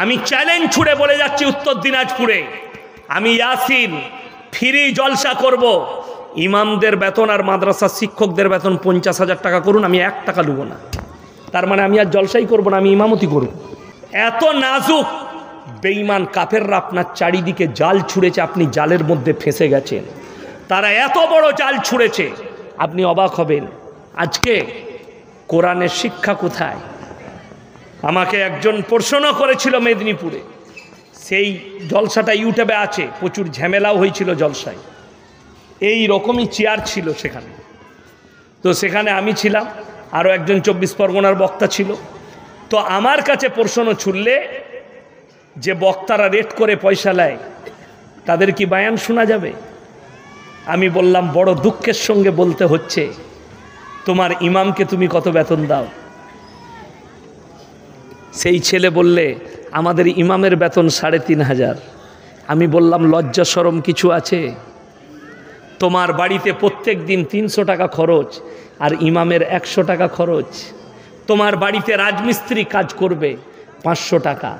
আমি চ্যালেঞ্জ ছুড়ে বলে যাচ্ছি, উত্তর দিনাজপুরে আমি ইয়াসিন ফ্রি জলসা করব। ইমামদের বেতন আর মাদ্রাসার শিক্ষকদের বেতন 50,000 টাকা করুন, আমি 1 টাকা নেব না। তার মানে আমি আর জলসাই করব না, আমি ইমামতি করব। এত নাজুক বেঈমান কাফেররা আপনার চারিদিকে জাল ছুঁড়েছে, আপনি জালের মধ্যে ফেঁসে গেছেন। তারা এত বড় জাল ছুঁড়েছে, আপনি অবাক হবেন। আজকে কোরআনের শিক্ষা কোথায়? আমাকে একজন প্রশ্ন করেছিল মেদিনীপুরে, সেই জলসাটা ইউটিউবে আছে, প্রচুর ঝামেলাও হয়েছিল জলসায়। এই রকমই চেয়ার ছিল সেখানে, তো সেখানে আমি ছিলাম, আরও একজন 24 পরগনার বক্তা ছিল। তো আমার কাছে প্রশ্ন ছুড়লে যে বক্তারা রেট করে পয়সা নেয় তাদের কি বায়ান শোনা যাবে? আমি বললাম, বড় দুঃখের সঙ্গে বলতে হচ্ছে, তোমার ইমামকে তুমি কত বেতন দাও? সেই ছেলে বললে, আমাদের ইমামের বেতন 3,500। আমি বললাম, লজ্জা শরম কিছু আছে? তোমার বাড়িতে প্রত্যেক দিন 300 টাকা খরচ, আর ইমামের 100 টাকা খরচ। তোমার বাড়িতে রাজমিস্ত্রি কাজ করবে 500 টাকা।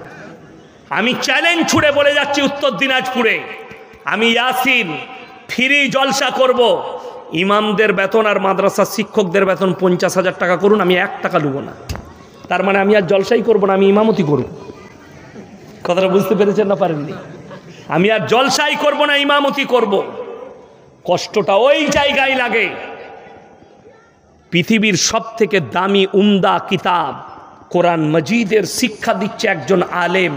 আমি চ্যালেঞ্জ ছুড়ে বলে যাচ্ছি, উত্তর দিনাজপুরে আমি ইয়াসিন ফ্রি জলসা করব। ইমামদের বেতন আর মাদ্রাসার শিক্ষকদের বেতন 50,000 টাকা করুন, আমি 1 টাকা নেব না। তার মানে আমি আর জলসাই করব না, আমি ইমামতি করব। কথাটা বুঝতে পেরেছেন না পারেননি? আমি আর জলসাই করব না, ইমামতি করব। কষ্টটা ওই জায়গায় লাগে। পৃথিবীর সবথেকে দামি উমদা কিতাব কোরআন মজিদের শিক্ষা দিচ্ছে একজন আলেম,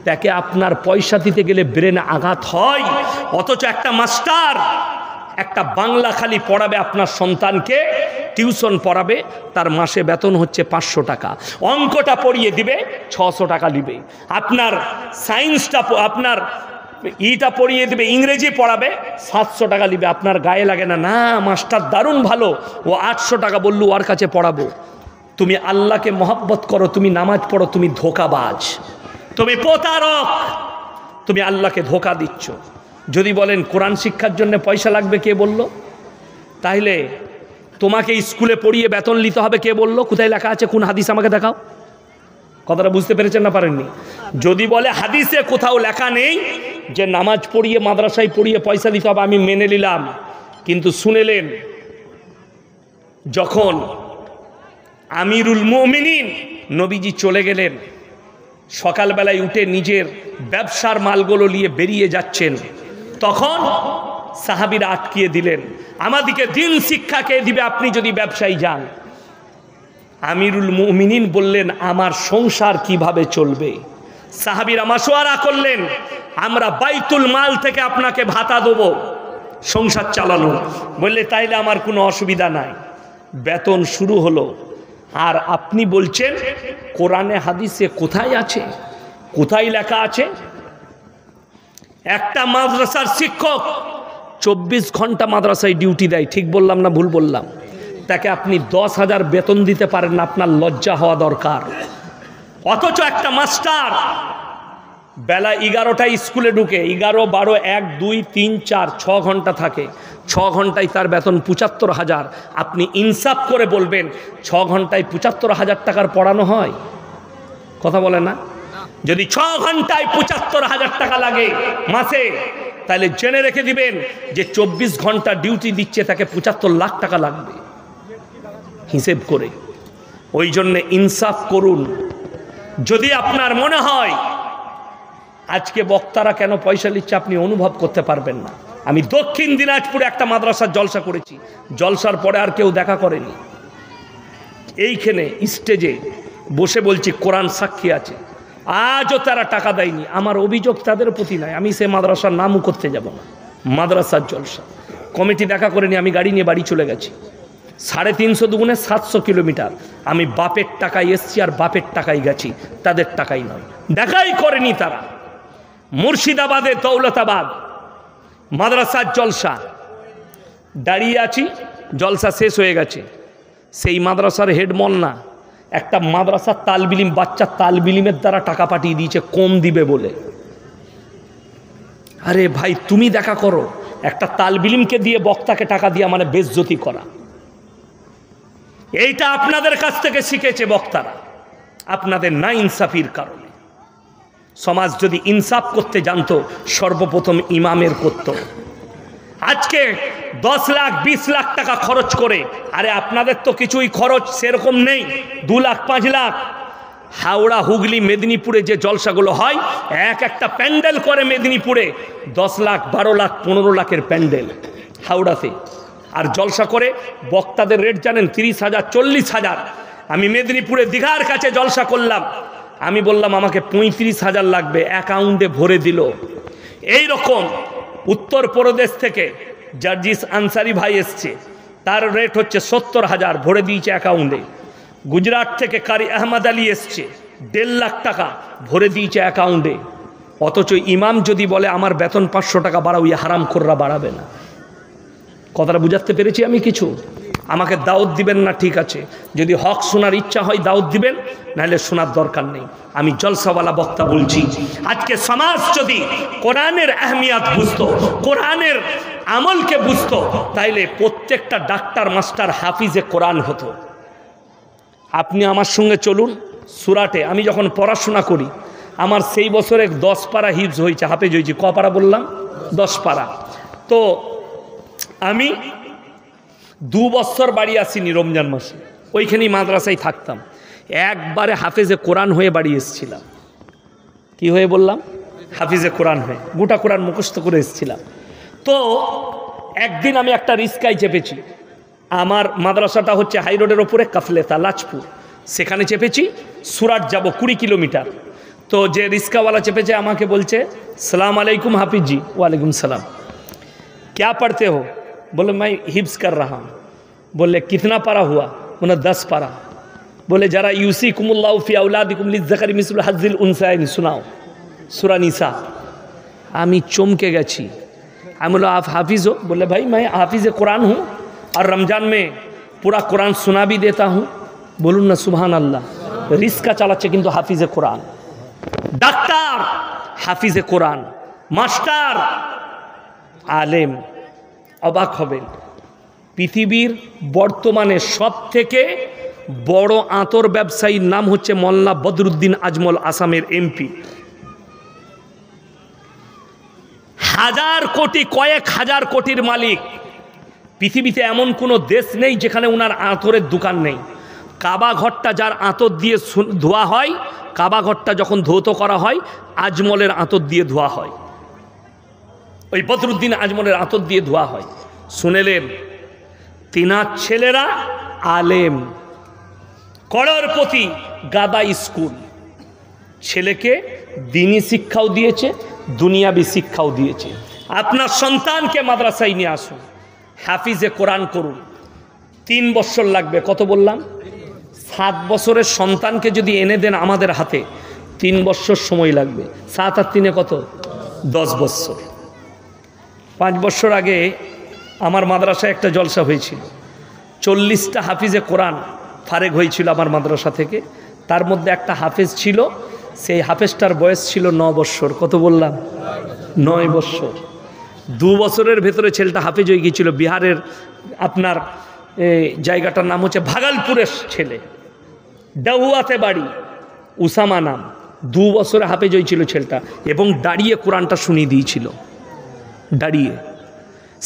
তাকে আপনার পয়সা দিতে গেলে ব্রেনে আঘাত হয়। অথচ একটা মাস্টার একটা বাংলা খালি পড়াবে আপনার সন্তানকে, টিউশন পড়াবে, তার মাসে বেতন হচ্ছে 500 টাকা। অঙ্কটা পড়িয়ে দিবে 600 টাকা নিবে। আপনার সায়েন্সটা, আপনার ইটা পড়িয়ে দেবে, ইংরেজি পড়াবে 700 টাকা নিবে। আপনার গায়ে লাগে না, না মাস্টার দারুণ ভালো, ও 800 টাকা বললো ওর কাছে পড়াবো। তুমি আল্লাহকে মহব্বত করো, তুমি নামাজ পড়ো, তুমি ধোঁকাবাজ, তুমি প্রতারক, তুমি আল্লাহকে ধোঁকা দিচ্ছ। যদি বলেন কোরআন শিক্ষার জন্য পয়সা লাগবে, কে বলল? তাহলে তোমাকে স্কুলে পড়িয়ে বেতন নিতে হবে, কে বলল? কোথায় লেখা আছে? কোন হাদিস আমাকে দেখাও। কথাটা বুঝতে পেরেছেন না পারেননি? যদি বলে হাদিসে কোথাও লেখা নেই যে নামাজ পড়িয়ে মাদ্রাসায় পড়িয়ে পয়সা দিতে হবে, আমি মেনে নিলাম। কিন্তু শুনেলেন, যখন আমিরুল মুমিনিন নবীজি চলে গেলেন, সকালবেলায় উঠে নিজের ব্যবসার মালগুলো নিয়ে বেরিয়ে যাচ্ছেন, তখন সাহাবীরা আটকিয়ে দিলেন, আমাদেরকে দিন শিক্ষা কে দিবে আপনি যদি ব্যবসায়ী যান? আমিরুল মুমিনিন বললেন, আমার সংসার কিভাবে চলবে? সাহাবীরা মাশওয়ারা করলেন, আমরা বাইতুল মাল থেকে আপনাকে ভাতা দেবো সংসার চালানো। বললে তাইলে আমার কোনো অসুবিধা নাই। বেতন শুরু হলো, আর আপনি বলছেন কোরআনে হাদিসে কোথায় আছে? কোথায় লেখা আছে? একটা মাদ্রাসার শিক্ষক 24 ঘন্টা মাদ্রাসায় ডিউটি দেয়, ঠিক বললাম না ভুল বললাম? তাকে আপনি 10,000 বেতন দিতে পারেন না, আপনার লজ্জা হওয়া দরকার। অথচ একটা মাস্টার বেলা 11টায় স্কুলে ঢুকে, 11, 12, 1, 2, 3, 4, 6 ঘন্টা থাকে। 6 ঘন্টায় তার বেতন 75,000। আপনি ইনসাফ করে বলবেন 6 ঘন্টায় 75,000 টাকার পড়ানো হয়? কথা বলে না? যদি 6 ঘন্টায় 75,000 টাকা লাগে মাসে, তাহলে জেনে রেখে দিবেন যে 24 ঘন্টা ডিউটি দিচ্ছে, তাকে 75 লাখ টাকা লাগবে হিসেব করে। ওই জন্যে ইনসাফ করুন। যদি আপনার মনে হয় আজকে বক্তারা কেন পয়সা নিচ্ছে, আপনি অনুভব করতে পারবেন না। আমি দক্ষিণ দিনাজপুরে একটা মাদ্রাসার জলসা করেছি, জলসার পরে আর কেউ দেখা করেনি। এইখানে স্টেজে বসে বলছি, কোরআন সাক্ষী আছে, আজও তারা টাকা দেয়নি। আমার অভিযোগ তাদের প্রতি নাই, আমি সে মাদ্রাসার নামও করতে যাব না। মাদ্রাসার জলসা কমিটি দেখা করেনি, আমি গাড়ি নিয়ে বাড়ি চলে গেছি। 350 দুগুণে 700 কিলোমিটার আমি বাপের টাকায় এসছি, আর বাপের টাকায় গেছি, তাদের টাকাই নয়। দেখাই করেনি তারা। মুর্শিদাবাদে দৌলতাবাদ মাদ্রাসার জলসা, দাঁড়িয়ে আছি, জলসা শেষ হয়ে গেছে। সেই মাদ্রাসার হেড মোল্লা একটা মাদ্রাসার তালবিলিম, বাচ্চা তালবিলিমের দ্বারা টাকা পাঠিয়ে দিয়েছে কম দিবে বলে। আরে ভাই, তুমি দেখা করো, একটা তালবিলিমকে দিয়ে বক্তাকে টাকা দিয়ে মানে বেজ্জতি করা। এইটা আপনাদের কাছ থেকে শিখেছে বক্তারা, আপনাদের না ইনসাফির কারণে। সমাজ যদি ইনসাফ করতে জানতো সর্বপ্রথম ইমামের করত। আজকে 10 লাখ 20 লাখ টাকা খরচ করে, আরে আপনাদের তো কিছুই খরচ সেরকম নেই, 2 লাখ 5 লাখ। হাওড়া, হুগলি, মেদিনীপুরে যে জলসাগুলো হয়, একটা প্যান্ডেল করে মেদিনীপুরে 10 লাখ 12 লাখ 15 লাখের প্যান্ডেল হাওড়াতে। আর জলসা করে বক্তাদের রেট জানেন 30,000 40,000। আমি মেদিনীপুরে দীঘার কাছে জলসা করলাম, আমি বললাম আমাকে 35,000 লাগবে, অ্যাকাউন্টে ভরে দিল। এই রকম উত্তরপ্রদেশ থেকে জার্জিস আনসারি ভাই এসছে, তার রেট হচ্ছে 70,000, ভরে দিয়েছে অ্যাকাউন্টে। গুজরাট থেকে কারি আহমদ আলী এসছে, 1.5 লাখ টাকা ভরে দিয়েছে অ্যাকাউন্টে। অথচ ইমাম যদি বলে আমার বেতন 500 টাকা বাড়াও, ইয়ে হারামখোররা বাড়াবে না। কথাটা বুঝাতে পেরেছি আমি কিছু? আমাকে দাওয়াত দিবেন না, ঠিক আছে, যদি হক শোনার ইচ্ছা হয় দাওয়াত দিবেন, নাহলে শোনার দরকার নেই। আমি জলসাওয়ালা বক্তা বলছি, আজকে সমাজ যদি কোরআনের আহমিয়াত বুঝতো, কোরআনের আমলকে বুঝতো, তাইলে প্রত্যেকটা ডাক্তার মাস্টার হাফিজে কোরআন হতো। আপনি আমার সঙ্গে চলুন, সুরাটে আমি যখন পড়াশোনা করি, আমার সেই বছরে 10 পারা হিফজ হয়েছে, হাফেজ হয়েছে। ক পারা বললাম? 10 পারা। তো আমি 2 বছর বাড়ি আসিনি রমজান মাসে, ওইখানেই মাদ্রাসায় থাকতাম। একবারে হাফেজে কোরআন হয়ে বাড়ি এসেছিলাম। কি হয়ে বললাম? হাফিজে কোরআন হয়ে গোটা কোরআন মুখস্থ করে এসেছিলাম। তো একদিন আমি একটা রিস্কায় চেপেছি, আমার মাদ্রাসাটা হচ্ছে হাই রোডের ওপরে, কাফলেতা লাজপুর, সেখানে চেপেছি। সুরাট যাব 20 কিলোমিটার। তো যে রিস্কাওয়ালা চেপেছে আমাকে বলছে, সালাম আলাইকুম हाफिज जी। वालेकुम सलाम। क्या पढ़ते हो? बोले मैं हिफ्स कर रहा हूँ। बोले कितना पारा हुआ? बोले 10 पारा। बोले जरा यूसीकुमुल्लाहु फी औलादिकुम लिज़्ज़करि मिस्लु हज़्ज़िल उनसायैन सुनाओ, सूरा निसा। आमी चमके गেছি। আমি बोला आप हाफिज़ हो? बोले भाई मैं हाफिज़ कुरान हूँ और रमज़ान में पूरा कुरान सुना भी देता हूँ। बोलून ना सुबहान अल्लाह। रिस्का চালাচ্ছে কিন্তু হাফিজে কোরআন। ডাক্তার হাফিজে কোরআন, মাস্টার আলেম। অবাক হবেন, পৃথিবীর বর্তমানে সবথেকে বড় আতর ব্যবসায়ীর নাম হচ্ছে মোল্লা বদরুদ্দিন আজমল, আসামের এমপি। হাজার কোটি, কয়েক হাজার কোটির মালিক। পৃথিবীতে এমন কোনো দেশ নেই যেখানে ওনার আতরের দোকান নেই। কাবা ঘরটা যার আতর দিয়ে ধোয়া হয়, কাবা ঘরটা যখন ধৌত করা হয় আজমলের আতর দিয়ে ধোয়া হয়, ওই বদরুদ্দিন আজমলের আতর দিয়ে ধোয়া হয়। শুনেলেন তিনার ছেলেরা আলেম, করোড়পতি, গাদা স্কুল। ছেলেকে দিনী শিক্ষাও দিয়েছে, দুনিয়াবি শিক্ষাও দিয়েছে। আপনার সন্তানকে মাদ্রাসায় নিয়ে আসুন, হাফিজে কোরআন করুন। 3 বছর লাগবে। কত বললাম? 7 বছরের সন্তানকে যদি এনে দেন আমাদের হাতে, 3 বছর সময় লাগবে। 7 আর 3 কত? 10 বছর। 5 বছর আগে আমার মাদ্রাসায় একটা জলসা হয়েছিল, 40টা হাফিজে কোরআন ফারেক হয়েছিল আমার মাদ্রাসা থেকে। তার মধ্যে একটা হাফেজ ছিল, সেই হাফেজটার বয়স ছিল 9 বছর। কত বললাম? 9 বছর। 2 বছরের ভেতরে ছেলেটা হাফেজ হয়ে গিয়েছিল। বিহারের আপনার জায়গাটার নাম হচ্ছে ভাগলপুরের ছেলে, ডাহুয়াতে বাড়ি, উসামা নাম। 2 বছরে হাফেজ হয়েছিল ছেলেটা, এবং দাঁড়িয়ে কোরআনটা শুনিয়ে দিয়েছিল, দাঁড়িয়ে।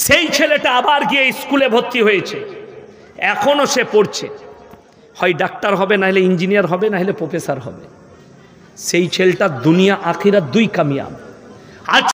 সেই ছেলেটা আবার গিয়ে স্কুলে ভর্তি হয়েছে, এখনও সে পড়ছে। হয় ডাক্তার হবে, নাহলে ইঞ্জিনিয়ার হবে, নাহলে প্রফেসর হবে। সেই ছেলেটা দুনিয়া আখিরাত 2 কামিয়াব। আজ